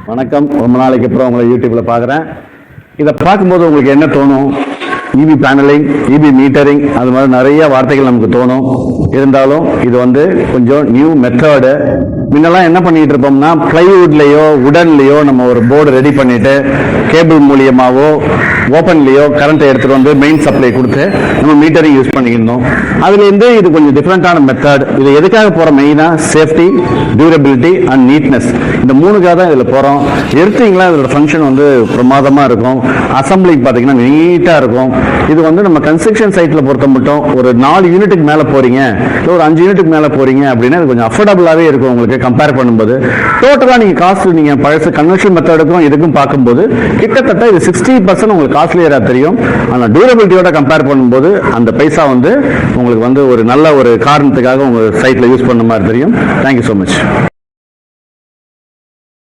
வணக்கம். ரொம்ப நாளைக்கு அப்புறம் உங்களை யூடியூப்ல பார்க்குறேன். இதை பார்க்கும்போது உங்களுக்கு என்ன தோணும்? இபி பேனலிங், இபி மீட்டரிங், அது மாதிரி நிறைய வார்த்தைகள் நமக்கு தோணும். இருந்தாலும் இது கொஞ்சம் நியூ மெத்தடு. முன்னெல்லாம் என்ன பண்ணிட்டு இருப்போம்னா, பிளைவுட்லையோ உடன்லையோ நம்ம ஒரு போர்டு ரெடி பண்ணிட்டு கேபிள் மூலியமாவோ ஓப்பன்லையோ கரண்ட்டை எடுத்துட்டு வந்து மெயின் சப்ளை கொடுத்து நம்ம மீட்டரிங் யூஸ் பண்ணியிருந்தோம். அதுலேருந்து இது கொஞ்சம் டிஃப்ரெண்டான மெத்தட். இது எதுக்காக போகிற மெயினாக சேஃப்டி, டியூரபிலிட்டி அண்ட் நீட்னஸ், இந்த மூணுக்காக தான் இதில் போகிறோம். எடுத்தீங்களா இதோட ஃபங்க்ஷன் பிரமாதமாக இருக்கும். அசம்பிளிங் பார்த்தீங்கன்னா நீட்டாக இருக்கும். இது நம்ம கன்ஸ்ட்ரக்ஷன் சைட்டில் பொறுத்த மட்டும் ஒரு 4 யூனிட்டுக்கு மேலே போகிறீங்க, இல்லை ஒரு 5 யூனிட்டுக்கு மேலே போகிறீங்க அப்படின்னா இது கொஞ்சம் அஃபோர்டபுளாகவே இருக்கும் உங்களுக்கு கம்பேர் பண்ணும்போது. டோட்டலாக நீங்கள் காஸ்ட் நீங்கள் பழசு கன்வென்ஷனல் மெத்தடுக்கும் இதுக்கும் பார்க்கும்போது கிட்டத்தட்ட இது 60% உங்களுக்கு காஸ்ட்லியராக தெரியும். ஆனால் டியூரபிலிட்டியோட கம்பேர் பண்ணும்போது அந்த பைசா உங்களுக்கு ஒரு நல்ல ஒரு காரணத்துக்காக உங்கள் சைட்டில் யூஸ் பண்ண மாதிரி தெரியும். Thank you so much.